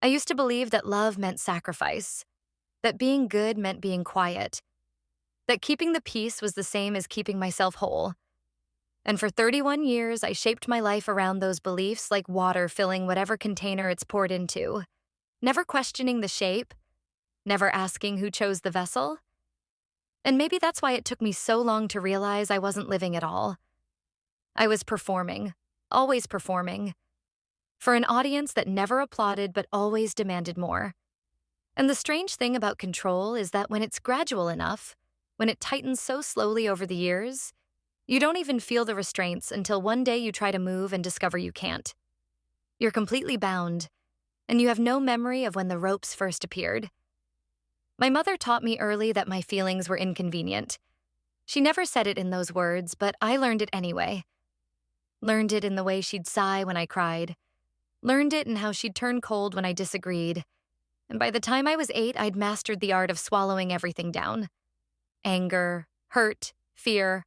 I used to believe that love meant sacrifice, that being good meant being quiet, that keeping the peace was the same as keeping myself whole. And for 31 years, I shaped my life around those beliefs like water filling whatever container it's poured into, never questioning the shape, never asking who chose the vessel. And maybe that's why it took me so long to realize I wasn't living at all. I was performing, always performing, for an audience that never applauded but always demanded more. And the strange thing about control is that when it's gradual enough, when it tightens so slowly over the years, you don't even feel the restraints until one day you try to move and discover you can't. You're completely bound, and you have no memory of when the ropes first appeared. My mother taught me early that my feelings were inconvenient. She never said it in those words, but I learned it anyway. Learned it in the way she'd sigh when I cried. Learned it in how she'd turn cold when I disagreed. And by the time I was 8, I'd mastered the art of swallowing everything down. Anger, hurt, fear.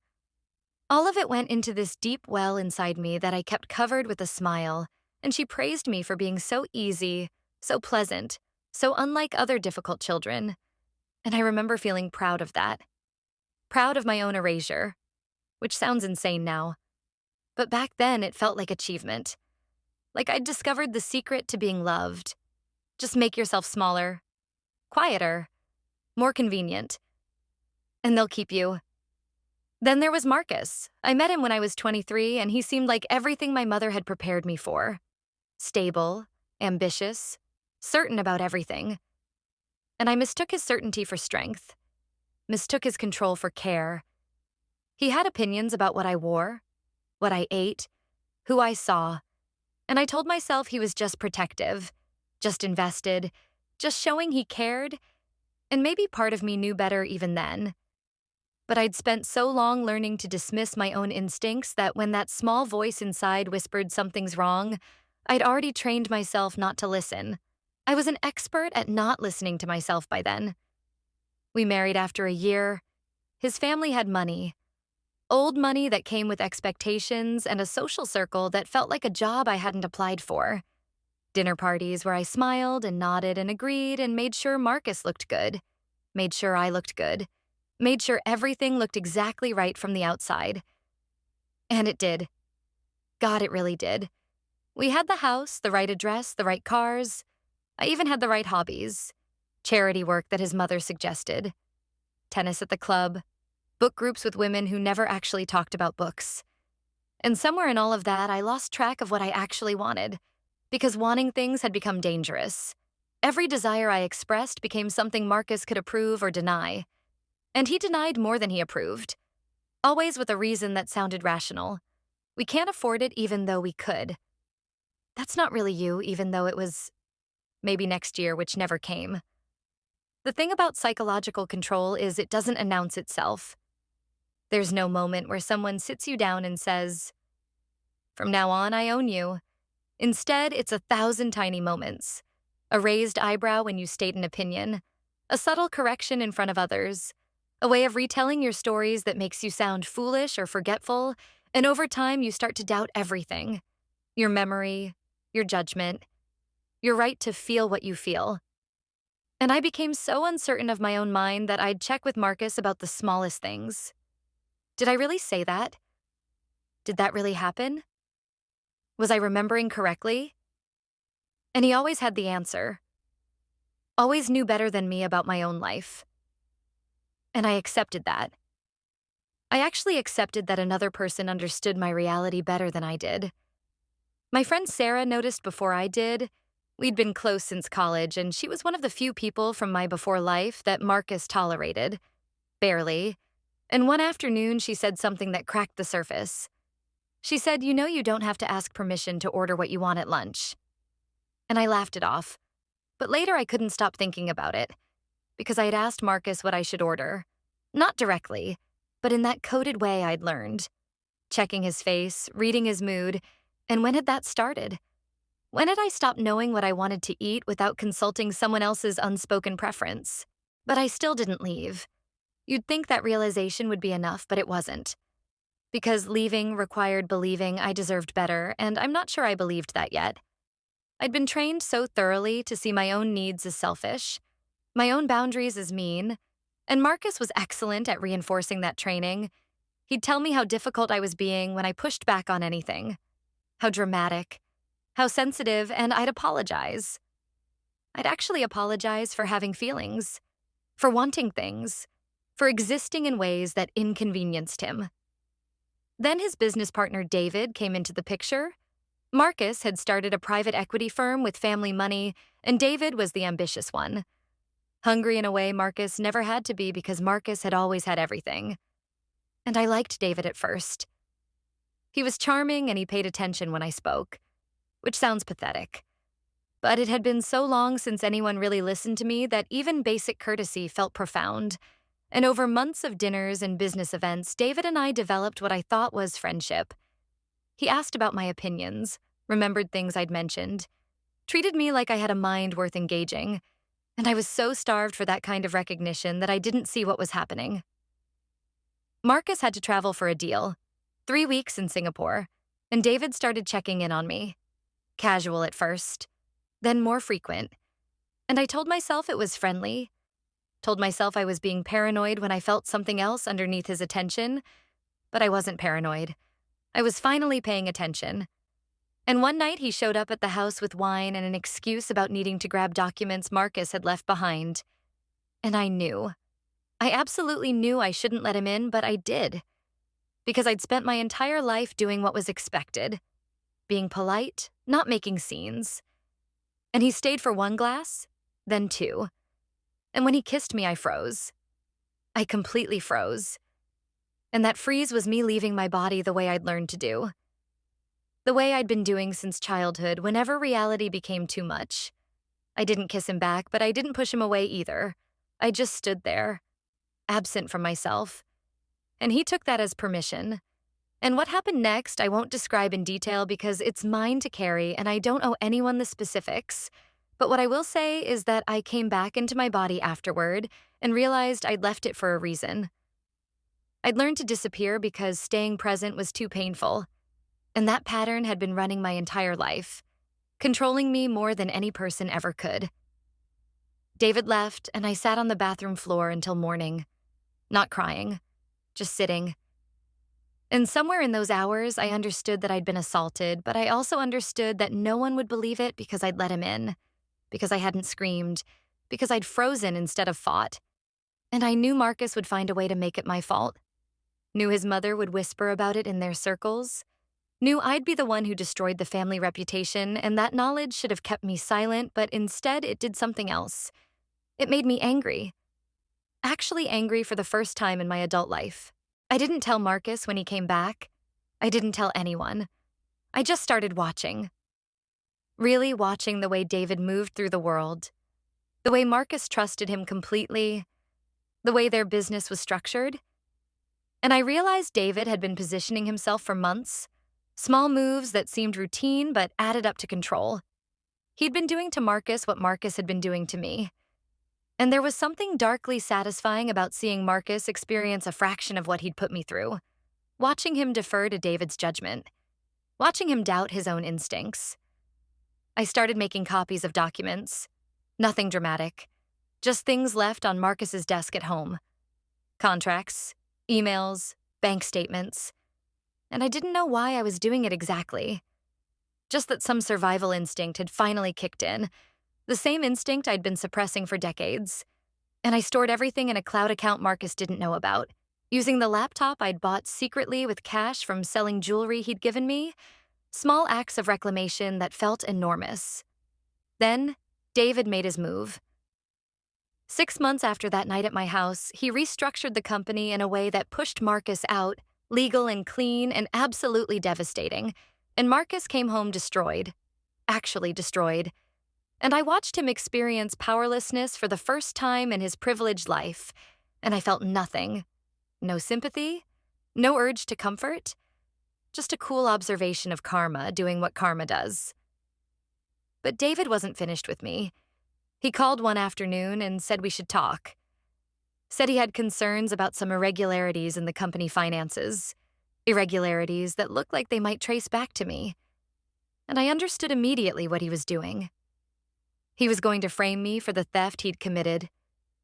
All of it went into this deep well inside me that I kept covered with a smile, and she praised me for being so easy, so pleasant, so unlike other difficult children. And I remember feeling proud of that. Proud of my own erasure, which sounds insane now. But back then, it felt like achievement. Like I'd discovered the secret to being loved. Just make yourself smaller, quieter, more convenient, and they'll keep you. Then there was Marcus. I met him when I was 23, and he seemed like everything my mother had prepared me for. Stable, ambitious, certain about everything. And I mistook his certainty for strength, mistook his control for care. He had opinions about what I wore, what I ate, who I saw, and I told myself he was just protective, just invested, just showing he cared, and maybe part of me knew better even then. But I'd spent so long learning to dismiss my own instincts that when that small voice inside whispered something's wrong, I'd already trained myself not to listen. I was an expert at not listening to myself by then. We married after a year. His family had money. Old money that came with expectations and a social circle that felt like a job I hadn't applied for. Dinner parties where I smiled and nodded and agreed and made sure Marcus looked good, made sure I looked good, made sure everything looked exactly right from the outside. And it did. God, it really did. We had the house, the right address, the right cars. I even had the right hobbies. Charity work that his mother suggested. Tennis at the club. Book groups with women who never actually talked about books. And somewhere in all of that, I lost track of what I actually wanted, because wanting things had become dangerous. Every desire I expressed became something Marcus could approve or deny. And he denied more than he approved, always with a reason that sounded rational. We can't afford it even though we could. That's not really you, even though it was maybe next year, which never came. The thing about psychological control is it doesn't announce itself. There's no moment where someone sits you down and says, "From now on, I own you." Instead, it's 1,000 tiny moments. A raised eyebrow when you state an opinion, a subtle correction in front of others, a way of retelling your stories that makes you sound foolish or forgetful, and over time you start to doubt everything. Your memory, your judgment, your right to feel what you feel. And I became so uncertain of my own mind that I'd check with Marcus about the smallest things. Did I really say that? Did that really happen? Was I remembering correctly? And he always had the answer. Always knew better than me about my own life. And I accepted that. I actually accepted that another person understood my reality better than I did. My friend Sarah noticed before I did. We'd been close since college, and she was one of the few people from my before life that Marcus tolerated. Barely. And one afternoon, she said something that cracked the surface. She said, "You know you don't have to ask permission to order what you want at lunch." And I laughed it off. But later I couldn't stop thinking about it, because I had asked Marcus what I should order. Not directly, but in that coded way I'd learned. Checking his face, reading his mood, and when had that started? When had I stopped knowing what I wanted to eat without consulting someone else's unspoken preference? But I still didn't leave. You'd think that realization would be enough, but it wasn't. Because leaving required believing I deserved better, and I'm not sure I believed that yet. I'd been trained so thoroughly to see my own needs as selfish, my own boundaries as mean, and Marcus was excellent at reinforcing that training. He'd tell me how difficult I was being when I pushed back on anything, how dramatic, how sensitive, and I'd apologize. I'd actually apologize for having feelings, for wanting things, for existing in ways that inconvenienced him. Then his business partner David came into the picture. Marcus had started a private equity firm with family money, and David was the ambitious one. Hungry in a way Marcus never had to be because Marcus had always had everything. And I liked David at first. He was charming and he paid attention when I spoke, which sounds pathetic. But it had been so long since anyone really listened to me that even basic courtesy felt profound. And over months of dinners and business events, David and I developed what I thought was friendship. He asked about my opinions, remembered things I'd mentioned, treated me like I had a mind worth engaging, and I was so starved for that kind of recognition that I didn't see what was happening. Marcus had to travel for a deal, 3 weeks in Singapore, and David started checking in on me. Casual at first, then more frequent. And I told myself it was friendly, told myself I was being paranoid when I felt something else underneath his attention, but I wasn't paranoid. I was finally paying attention. And one night he showed up at the house with wine and an excuse about needing to grab documents Marcus had left behind. And I knew. I absolutely knew I shouldn't let him in, but I did. Because I'd spent my entire life doing what was expected. Being polite, not making scenes. And he stayed for 1 glass, then 2. And when he kissed me, I froze. I completely froze. And that freeze was me leaving my body the way I'd learned to do. The way I'd been doing since childhood whenever reality became too much. I didn't kiss him back, but I didn't push him away either. I just stood there, absent from myself. And he took that as permission. And what happened next, I won't describe in detail because it's mine to carry and I don't owe anyone the specifics. But what I will say is that I came back into my body afterward and realized I'd left it for a reason. I'd learned to disappear because staying present was too painful. And that pattern had been running my entire life, controlling me more than any person ever could. David left, and I sat on the bathroom floor until morning, not crying, just sitting. And somewhere in those hours, I understood that I'd been assaulted, but I also understood that no one would believe it because I'd let him in, because I hadn't screamed, because I'd frozen instead of fought. And I knew Marcus would find a way to make it my fault. Knew his mother would whisper about it in their circles. Knew I'd be the one who destroyed the family reputation, and that knowledge should have kept me silent, but instead it did something else. It made me angry. Actually angry for the first time in my adult life. I didn't tell Marcus when he came back. I didn't tell anyone. I just started watching. Really watching the way David moved through the world. The way Marcus trusted him completely. The way their business was structured. And I realized David had been positioning himself for months. Small moves that seemed routine but added up to control. He'd been doing to Marcus what Marcus had been doing to me. And there was something darkly satisfying about seeing Marcus experience a fraction of what he'd put me through. Watching him defer to David's judgment. Watching him doubt his own instincts. I started making copies of documents. Nothing dramatic. Just things left on Marcus's desk at home. Contracts, emails, bank statements. And I didn't know why I was doing it exactly. Just that some survival instinct had finally kicked in, the same instinct I'd been suppressing for decades. And I stored everything in a cloud account Marcus didn't know about, using the laptop I'd bought secretly with cash from selling jewelry he'd given me, small acts of reclamation that felt enormous. Then, David made his move. 6 months after that night at my house, he restructured the company in a way that pushed Marcus out, legal and clean and absolutely devastating, and Marcus came home destroyed. Actually destroyed. And I watched him experience powerlessness for the first time in his privileged life, and I felt nothing. No sympathy, no urge to comfort, just a cool observation of karma doing what karma does. But David wasn't finished with me. He called one afternoon and said we should talk. Said he had concerns about some irregularities in the company finances. Irregularities that looked like they might trace back to me. and I understood immediately what he was doing. He was going to frame me for the theft he'd committed,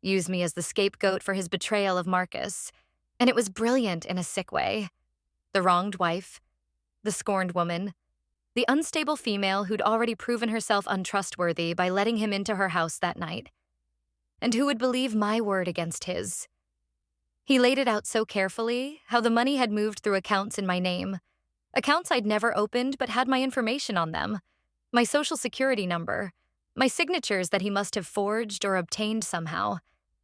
use me as the scapegoat for his betrayal of Marcus, and it was brilliant in a sick way. The wronged wife, the scorned woman, the unstable female who'd already proven herself untrustworthy by letting him into her house that night, and who would believe my word against his. He laid it out so carefully, how the money had moved through accounts in my name, accounts I'd never opened but had my information on them, my social security number, my signatures that he must have forged or obtained somehow.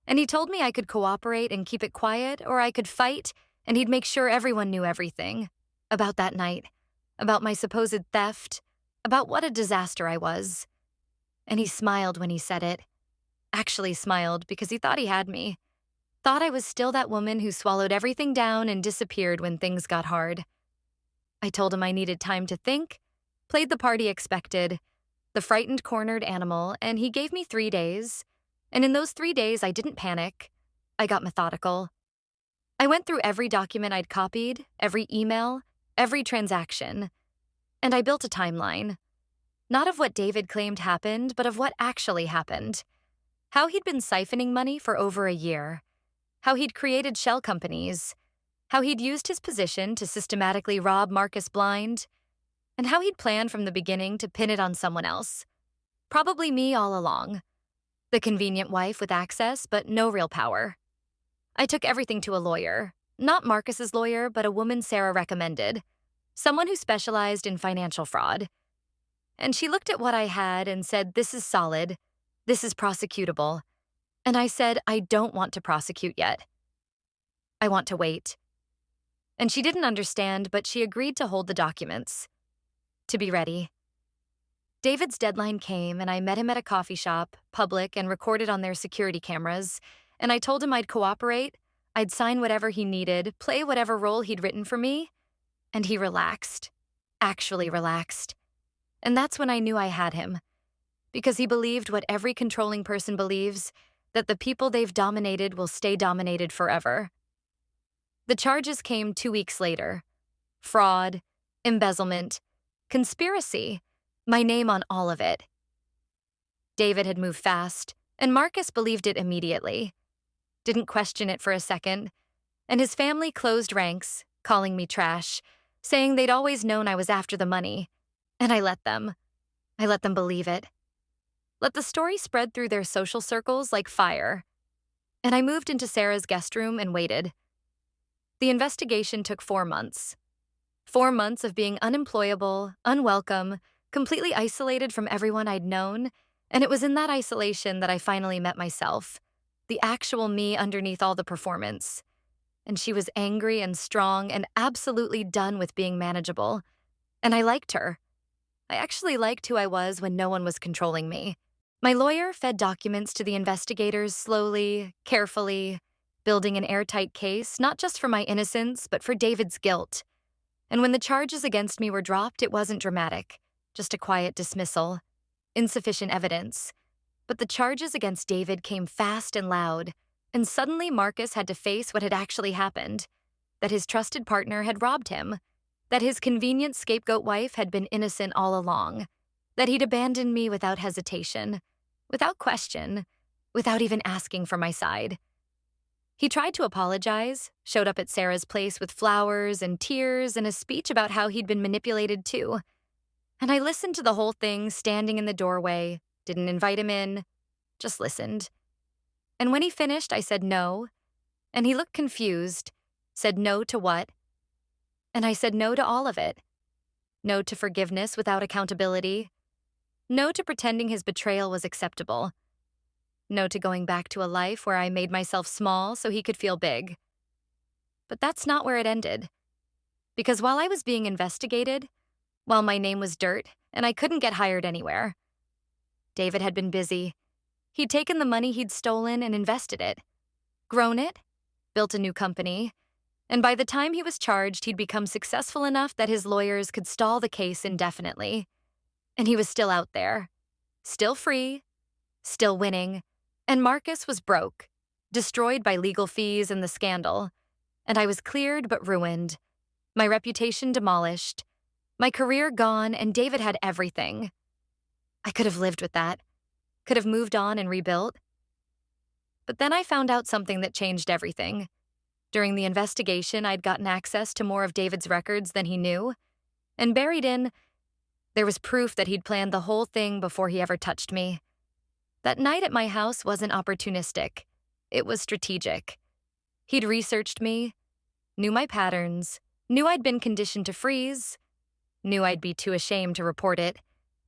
And he told me I could cooperate and keep it quiet, or I could fight, and he'd make sure everyone knew everything. About that night, about my supposed theft, about what a disaster I was. And he smiled when he said it. Actually smiled because he thought he had me. Thought I was still that woman who swallowed everything down and disappeared when things got hard. I told him I needed time to think, played the part he expected, the frightened, cornered animal, and he gave me 3 days. And in those 3 days, I didn't panic. I got methodical. I went through every document I'd copied, every email, every transaction. And I built a timeline. Not of what David claimed happened, but of what actually happened. How he'd been siphoning money for over a year. How he'd created shell companies. How he'd used his position to systematically rob Marcus blind. And how he'd planned from the beginning to pin it on someone else. Probably me all along. The convenient wife with access, but no real power. I took everything to a lawyer. Not Marcus's lawyer, but a woman Sarah recommended. Someone who specialized in financial fraud. And she looked at what I had and said, "This is solid. This is prosecutable." And I said, "I don't want to prosecute yet. I want to wait." And she didn't understand, but she agreed to hold the documents. To be ready. David's deadline came, and I met him at a coffee shop, public and recorded on their security cameras, and I told him I'd cooperate, I'd sign whatever he needed, play whatever role he'd written for me, and he relaxed. Actually relaxed. And that's when I knew I had him. Because he believed what every controlling person believes, that the people they've dominated will stay dominated forever. The charges came 2 weeks later. Fraud, embezzlement, conspiracy, my name on all of it. David had moved fast, and Marcus believed it immediately. Didn't question it for a second, and his family closed ranks, calling me trash, saying they'd always known I was after the money, and I let them. I let them believe it. Let the story spread through their social circles like fire. And I moved into Sarah's guest room and waited. The investigation took 4 months. 4 months of being unemployable, unwelcome, completely isolated from everyone I'd known, and it was in that isolation that I finally met myself, the actual me underneath all the performance. And she was angry and strong and absolutely done with being manageable. And I liked her. I actually liked who I was when no one was controlling me. My lawyer fed documents to the investigators slowly, carefully, building an airtight case, not just for my innocence, but for David's guilt. And when the charges against me were dropped, it wasn't dramatic, just a quiet dismissal. Insufficient evidence. But the charges against David came fast and loud, and suddenly Marcus had to face what had actually happened, that his trusted partner had robbed him, that his convenient scapegoat wife had been innocent all along, that he'd abandoned me without hesitation, without question, without even asking for my side. He tried to apologize, showed up at Sarah's place with flowers and tears and a speech about how he'd been manipulated too. And I listened to the whole thing standing in the doorway, didn't invite him in, just listened. And when he finished, I said no, and he looked confused, said no to what? And I said no to all of it. No to forgiveness without accountability. No to pretending his betrayal was acceptable. No to going back to a life where I made myself small so he could feel big. But that's not where it ended. Because while I was being investigated, while my name was dirt and I couldn't get hired anywhere, David had been busy. He'd taken the money he'd stolen and invested it, grown it, built a new company, and by the time he was charged, he'd become successful enough that his lawyers could stall the case indefinitely. And he was still out there, still free, still winning, and Marcus was broke, destroyed by legal fees and the scandal, and I was cleared but ruined, my reputation demolished, My career gone, and David had everything. I could have lived with that, could have moved on and rebuilt. But then I found out something that changed everything. During the investigation, I'd gotten access to more of David's records than he knew, and buried in, there was proof that he'd planned the whole thing before he ever touched me. That night at my house wasn't opportunistic. It was strategic. He'd researched me, knew my patterns, knew I'd been conditioned to freeze, knew I'd be too ashamed to report it,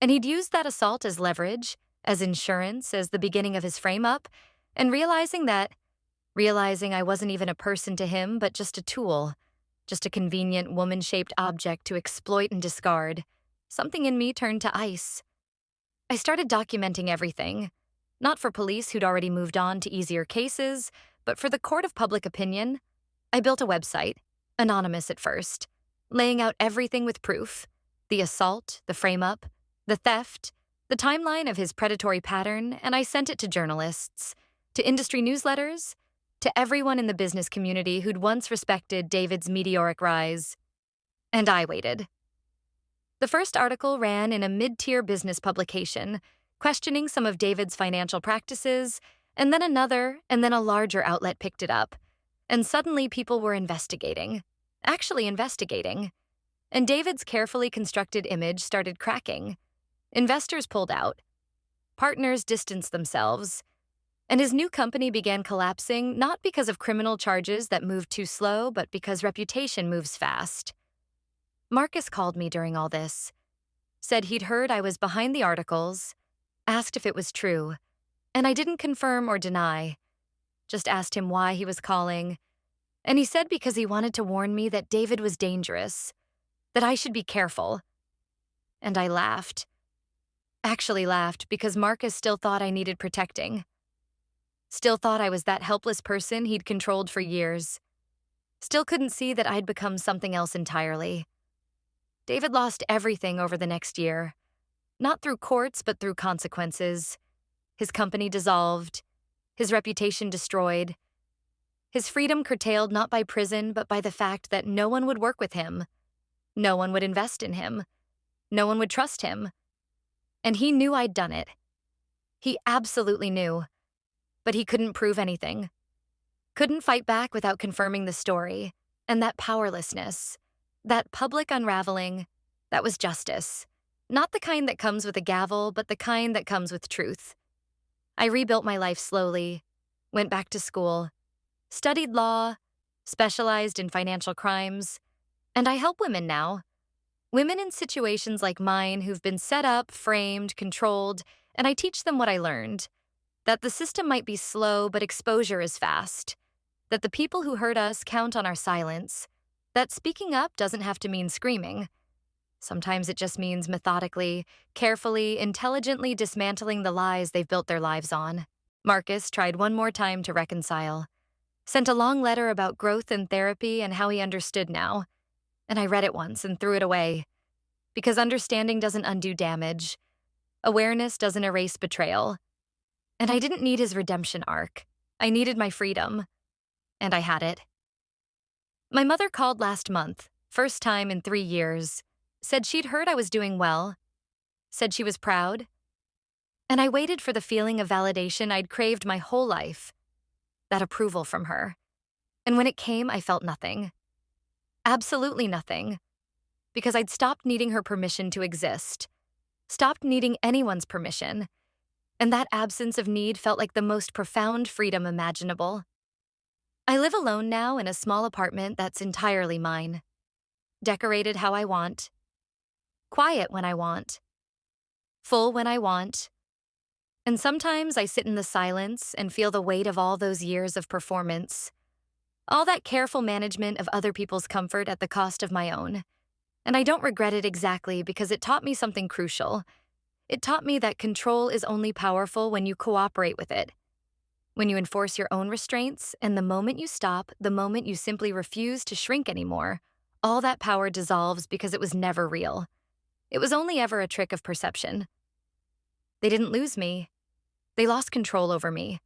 and he'd used that assault as leverage, as insurance, as the beginning of his frame-up, and realizing I wasn't even a person to him, but just a tool, just a convenient woman-shaped object to exploit and discard, something in me turned to ice. I started documenting everything, not for police who'd already moved on to easier cases, but for the court of public opinion. I built a website, anonymous at first, laying out everything with proof: the assault, the frame-up, the theft, the timeline of his predatory pattern, and I sent it to journalists, to industry newsletters, to everyone in the business community who'd once respected David's meteoric rise. And I waited. The first article ran in a mid-tier business publication, questioning some of David's financial practices, and then another, and then a larger outlet picked it up. And suddenly people were investigating. Actually investigating. And David's carefully constructed image started cracking. Investors pulled out. Partners distanced themselves. And his new company began collapsing, not because of criminal charges that moved too slow, but because reputation moves fast. Marcus called me during all this, said he'd heard I was behind the articles, asked if it was true, and I didn't confirm or deny, just asked him why he was calling, and he said because he wanted to warn me that David was dangerous, that I should be careful. And I laughed. Actually laughed because Marcus still thought I needed protecting. Still thought I was that helpless person he'd controlled for years. Still couldn't see that I'd become something else entirely. David lost everything over the next year. Not through courts, but through consequences. His company dissolved. His reputation destroyed. His freedom curtailed not by prison, but by the fact that no one would work with him. No one would invest in him. No one would trust him. And he knew I'd done it. He absolutely knew. But he couldn't prove anything. Couldn't fight back without confirming the story. And that powerlessness, that public unraveling, that was justice. Not the kind that comes with a gavel, but the kind that comes with truth. I rebuilt my life slowly, went back to school, studied law, specialized in financial crimes, and I help women now. Women in situations like mine who've been set up, framed, controlled, and I teach them what I learned. That the system might be slow, but exposure is fast. That the people who hurt us count on our silence. That speaking up doesn't have to mean screaming. Sometimes it just means methodically, carefully, intelligently dismantling the lies they've built their lives on. Marcus tried one more time to reconcile. Sent a long letter about growth and therapy and how he understood now. And I read it once and threw it away. Because understanding doesn't undo damage. Awareness doesn't erase betrayal. And I didn't need his redemption arc. I needed my freedom. And I had it. My mother called last month, first time in 3 years. Said she'd heard I was doing well. Said she was proud. And I waited for the feeling of validation I'd craved my whole life. That approval from her. And when it came, I felt nothing. Absolutely nothing. Because I'd stopped needing her permission to exist. Stopped needing anyone's permission. And that absence of need felt like the most profound freedom imaginable. I live alone now in a small apartment that's entirely mine. Decorated how I want. Quiet when I want. Full when I want. And sometimes I sit in the silence and feel the weight of all those years of performance. All that careful management of other people's comfort at the cost of my own. And I don't regret it exactly because it taught me something crucial. It taught me that control is only powerful when you cooperate with it. When you enforce your own restraints, and the moment you stop, the moment you simply refuse to shrink anymore, all that power dissolves because it was never real. It was only ever a trick of perception. They didn't lose me. They lost control over me.